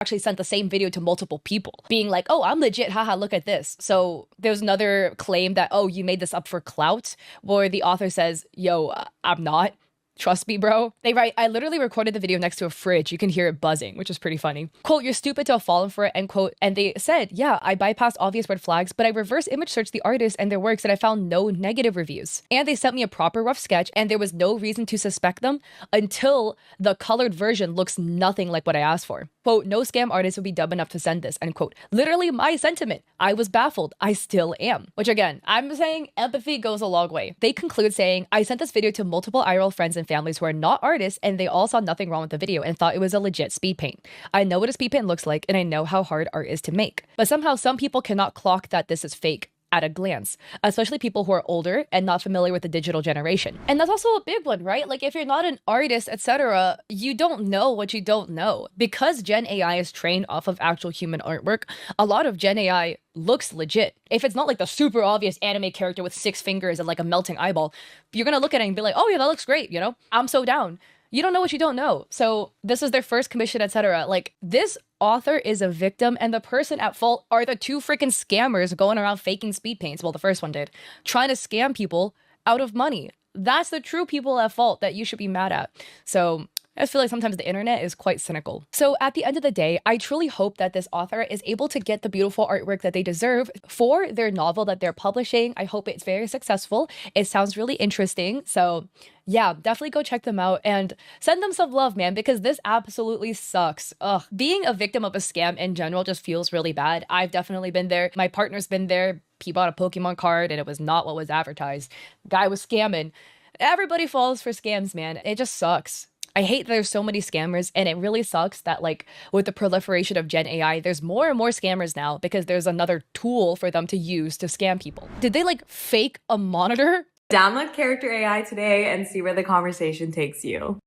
actually sent the same video to multiple people, being like, oh, I'm legit, haha, look at this. So there's another claim that, oh, you made this up for clout, where the author says, yo, I'm not. Trust me, bro. They write, I literally recorded the video next to a fridge. You can hear it buzzing, which is pretty funny. Quote, you're stupid to have fallen for it, end quote. And they said, yeah, I bypassed obvious red flags, but I reverse image searched the artist and their works and I found no negative reviews. And they sent me a proper rough sketch and there was no reason to suspect them until the colored version looks nothing like what I asked for. Quote, no scam artist would be dumb enough to send this, end quote. Literally my sentiment. I was baffled. I still am. Which again, I'm saying empathy goes a long way. They conclude saying, I sent this video to multiple IRL friends and families who are not artists and they all saw nothing wrong with the video and thought it was a legit speed paint. I know what a speed paint looks like and I know how hard art is to make. But somehow some people cannot clock that this is fake at a glance, especially people who are older and not familiar with the digital generation. And that's also a big one, right? Like if you're not an artist, etc., you don't know what you don't know. Because Gen AI is trained off of actual human artwork, a lot of Gen AI looks legit. If it's not like the super obvious anime character with 6 fingers and like a melting eyeball, you're gonna look at it and be like, oh yeah, that looks great, you know? I'm so down. You don't know what you don't know. So this is their first commission, etc. Like this author is a victim and the person at fault are the 2 freaking scammers going around faking speed paints. Well, the first one did, trying to scam people out of money. That's the true people at fault that you should be mad at. So I feel like sometimes the internet is quite cynical. So at the end of the day, I truly hope that this author is able to get the beautiful artwork that they deserve for their novel that they're publishing. I hope it's very successful. It sounds really interesting. So yeah, definitely go check them out and send them some love, man, because this absolutely sucks. Ugh, being a victim of a scam in general just feels really bad. I've definitely been there. My partner's been there. He bought a Pokemon card and it was not what was advertised. Guy was scamming. Everybody falls for scams, man. It just sucks. I hate that there's so many scammers and it really sucks that like with the proliferation of Gen AI, there's more and more scammers now because there's another tool for them to use to scam people. Did they like fake a monitor? Download Character AI today and see where the conversation takes you.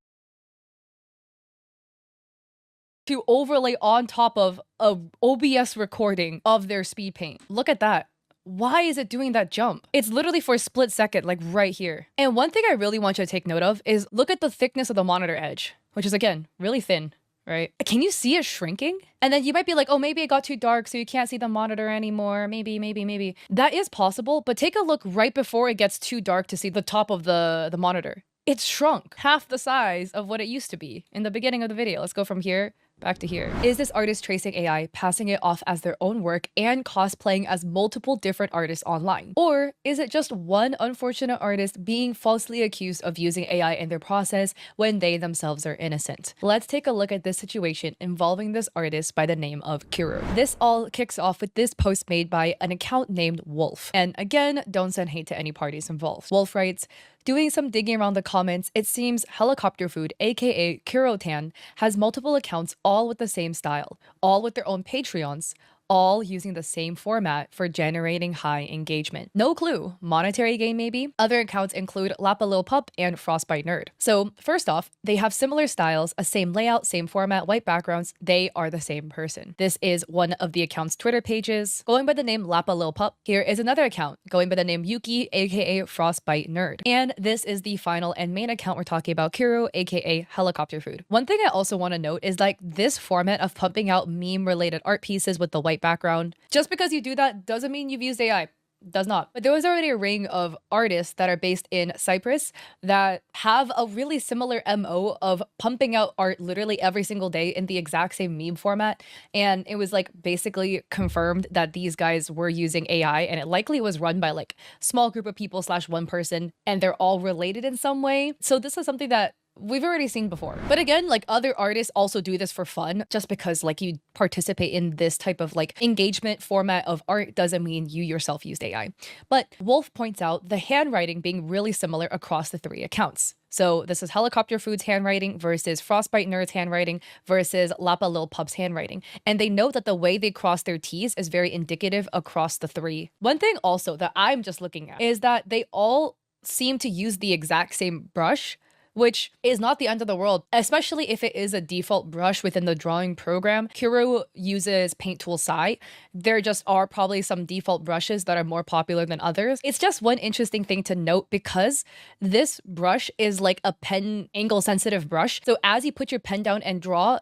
To overlay on top of a OBS recording of their speed paint. Look at that. Why is it doing that jump? It's literally for a split second, like right here. And one thing I really want you to take note of is look at the thickness of the monitor edge, which is again, really thin, right? Can you see it shrinking? And then you might be like, oh, maybe it got too dark so you can't see the monitor anymore. Maybe. That is possible, but take a look right before it gets too dark to see the top of the monitor. It's shrunk half the size of what it used to be in the beginning of the video. Let's go from here back to here. Is this artist tracing AI, passing it off as their own work and cosplaying as multiple different artists online? Or is it just one unfortunate artist being falsely accused of using AI in their process when they themselves are innocent? Let's take a look at this situation involving this artist by the name of Kuro. This all kicks off with this post made by an account named Wolf. And again, don't send hate to any parties involved. Wolf writes, doing some digging around the comments, it seems Helicopter Food, aka Kurotan, has multiple accounts all with the same style, all with their own Patreons, all using the same format for generating high engagement. No clue, monetary gain maybe? Other accounts include Lappa Lil Pup and Frostbite Nerd. So first off, they have similar styles, a same layout, same format, white backgrounds, they are the same person. This is one of the account's Twitter pages, going by the name Lappa Lil Pup. Here is another account, going by the name Yuki, aka Frostbite Nerd. And this is the final and main account we're talking about, Kuro, aka Helicopter Food. One thing I also want to note is like this format of pumping out meme-related art pieces with the white background. Just because you do that doesn't mean you've used AI. Does not. But there was already a ring of artists that are based in Cyprus that have a really similar MO of pumping out art literally every single day in the exact same meme format. And it was like basically confirmed that these guys were using AI and it likely was run by like small group of people / one person and they're all related in some way. So this is something that we've already seen before. But again, like other artists also do this for fun. Just because like you participate in this type of like engagement format of art doesn't mean you yourself used AI. But Wolf points out the handwriting being really similar across the 3 accounts. So this is Helicopter Food's handwriting versus Frostbite Nerd's handwriting versus Lappa Lil Pup's handwriting. And they note that the way they cross their T's is very indicative across the 3. One thing also that I'm just looking at is that they all seem to use the exact same brush, which is not the end of the world, especially if it is a default brush within the drawing program. Kuro uses Paint Tool Sai. There just are probably some default brushes that are more popular than others. It's just one interesting thing to note because this brush is like a pen angle sensitive brush. So as you put your pen down and draw,